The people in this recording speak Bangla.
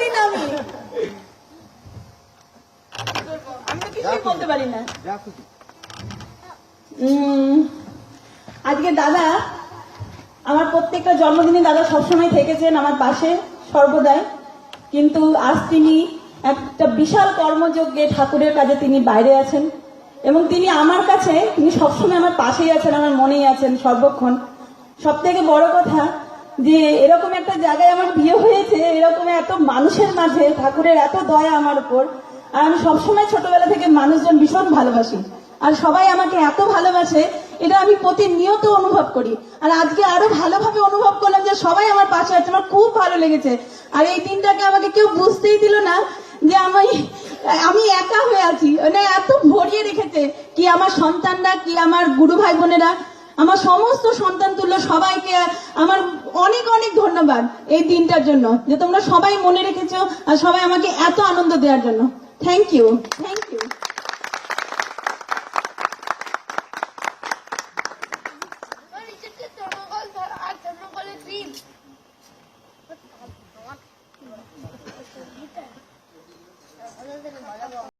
পারি না, আমি তো কিছুই বলতে পারি না। আজকে দাদা আমার প্রত্যেকটা জন্মদিনে দাদা সবসময় থেকেছেন আমার পাশে সর্বদাই, কিন্তু আজ তিনি একটা বিশাল কর্মযজ্ঞে ঠাকুরের কাজে তিনি বাইরে আছেন এবং তিনি আমার কাছে তিনি সবসময় আমার পাশেই আছেন, আমার মনেই আছেন সর্বক্ষণ। সব থেকে বড় কথা যে এরকম একটা জায়গায় আমার বিয়ে হয়েছে, এরকম এত মানুষের মাঝে ঠাকুরের এত দয়া আমার উপর। আর আমি সবসময় ছোটবেলা থেকে মানুষজন ভীষণ ভালোবাসি, আর সবাই আমাকে এত ভালোবাসে, এটা আমি প্রতিনিয়ত অনুভব করি। আর আজকে আরো ভালোভাবে অনুভব করলাম যে সবাই আমার পাশে আছে, আমার খুব ভালো লেগেছে। আর এই দিনটাকে আমাকে কেউ বুঝতেই দিল না যে আমি একা হয়ে আছি, মানে এত ভরিয়ে রেখেছে কি আমার সন্তানরা, কি আমার গুরু ভাই বোনেরা, আমার সমস্ত সন্তান তুল্য সবাইকে আমার অনেক অনেক ধন্যবাদ এই দিনটার জন্য, যে তোমরা সবাই মনে রেখেছো আর সবাই আমাকে এত আনন্দ দেওয়ার জন্য। Thank you, thank you.